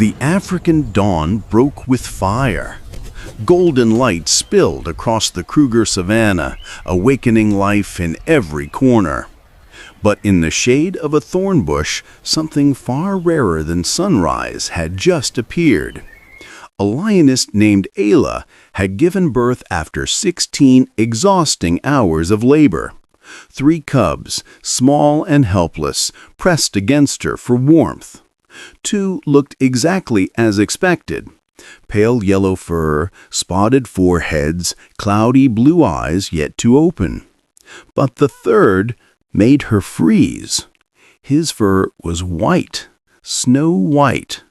The African dawn broke with fire. Golden light spilled across the Kruger savannah, awakening life in every corner. But in the shade of a thorn bush, something far rarer than sunrise had just appeared. A lioness named Ayla had given birth after 16 exhausting hours of labor. 3 cubs, small and helpless, pressed against her for warmth. 2 looked exactly as expected. Pale yellow fur, spotted foreheads, cloudy blue eyes yet to open. But the third made her freeze. His fur was white, snow white.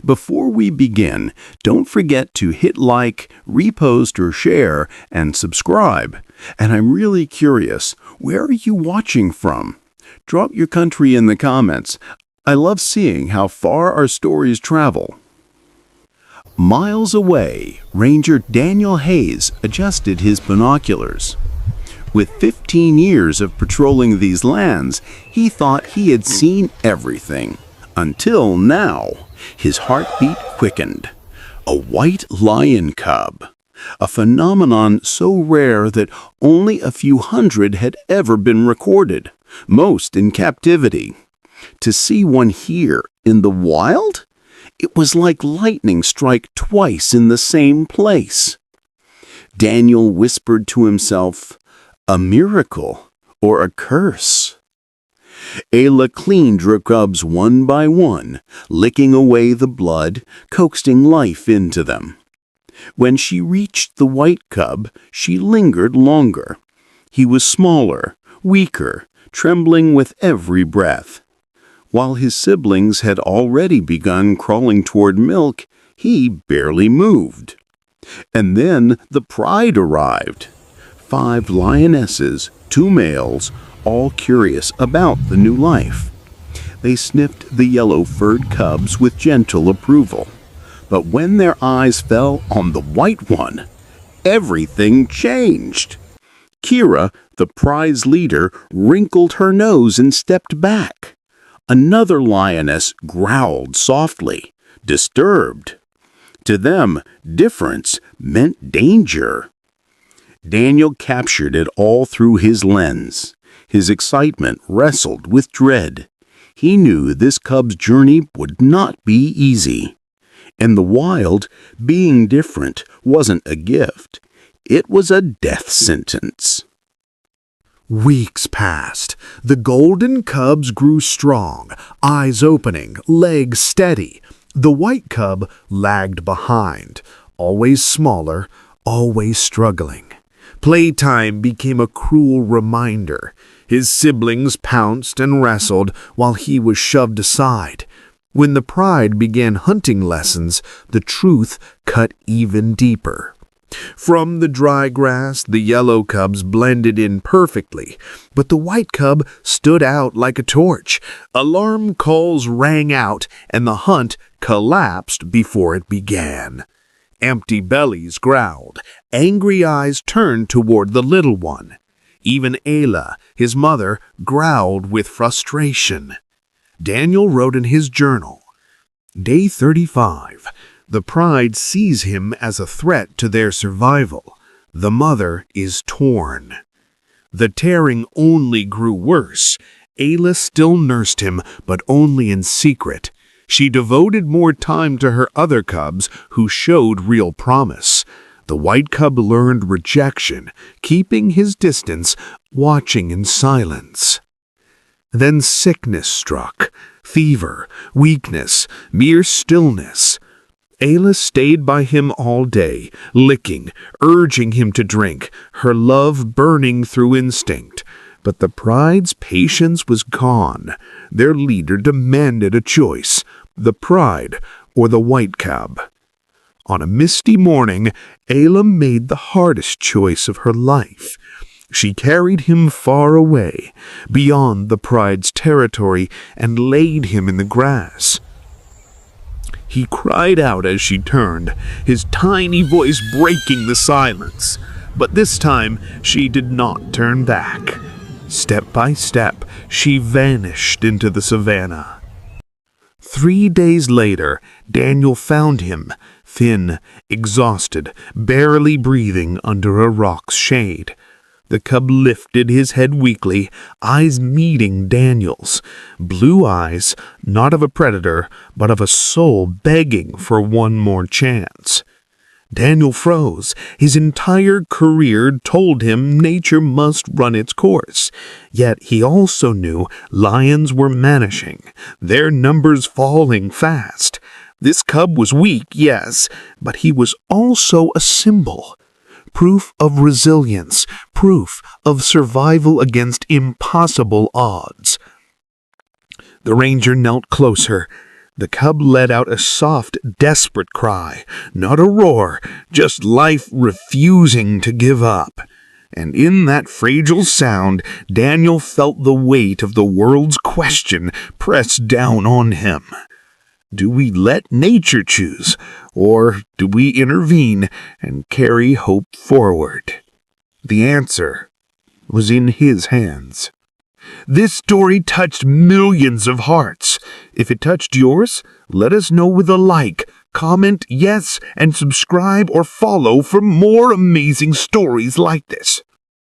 Before we begin, don't forget to hit like, repost or share, and subscribe. And I'm really curious, where are you watching from? Drop your country in the comments. I love seeing how far our stories travel. Miles away, Ranger Daniel Hayes adjusted his binoculars. With 15 years of patrolling these lands, he thought he had seen everything. Until now, his heartbeat quickened. A white lion cub, a phenomenon so rare that only a few hundred had ever been recorded, most in captivity. To see one here in the wild? It was like lightning strike twice in the same place. Daniel whispered to himself, a miracle or a curse. Ayla cleaned her cubs one by one, licking away the blood, coaxing life into them. When she reached the white cub, she lingered longer. He was smaller, weaker, trembling with every breath. While his siblings had already begun crawling toward milk, he barely moved. And then the pride arrived. 5 lionesses, 2 males, all curious about the new life. They sniffed the yellow-furred cubs with gentle approval. But when their eyes fell on the white one, everything changed. Kira, the prize leader, wrinkled her nose and stepped back. Another lioness growled softly, disturbed. To them, difference meant danger. Daniel captured it all through his lens. His excitement wrestled with dread. He knew this cub's journey would not be easy. In the wild, being different wasn't a gift. It was a death sentence. Weeks passed. The golden cubs grew strong, eyes opening, legs steady. The white cub lagged behind, always smaller, always struggling. Playtime became a cruel reminder. His siblings pounced and wrestled while he was shoved aside. When the pride began hunting lessons, the truth cut even deeper. From the dry grass, the yellow cubs blended in perfectly, but the white cub stood out like a torch. Alarm calls rang out, and the hunt collapsed before it began. Empty bellies growled. Angry eyes turned toward the little one. Even Ayla, his mother, growled with frustration. Daniel wrote in his journal, Day 35. The pride sees him as a threat to their survival. The mother is torn. The tearing only grew worse. Ayla still nursed him, but only in secret. She devoted more time to her other cubs, who showed real promise. The white cub learned rejection, keeping his distance, watching in silence. Then sickness struck, fever, weakness, mere stillness. Ayla stayed by him all day, licking, urging him to drink, her love burning through instinct. But the pride's patience was gone. Their leader demanded a choice, the pride or the white cub. On a misty morning, Ayla made the hardest choice of her life. She carried him far away, beyond the pride's territory, and laid him in the grass. He cried out as she turned, his tiny voice breaking the silence. But this time, she did not turn back. Step by step, she vanished into the savannah. 3 days later, Daniel found him, thin, exhausted, barely breathing under a rock's shade. The cub lifted his head weakly, eyes meeting Daniel's. Blue eyes, not of a predator, but of a soul begging for one more chance. Daniel froze. His entire career told him nature must run its course. Yet he also knew lions were vanishing, their numbers falling fast. This cub was weak, yes, but he was also a symbol. Proof of resilience, proof of survival against impossible odds. The ranger knelt closer. The cub let out a soft, desperate cry, not a roar, just life refusing to give up. And in that fragile sound, Daniel felt the weight of the world's question press down on him. Do we let nature choose, or do we intervene and carry hope forward? The answer was in his hands. This story touched millions of hearts. If it touched yours, let us know with a like, comment yes, and subscribe or follow for more amazing stories like this.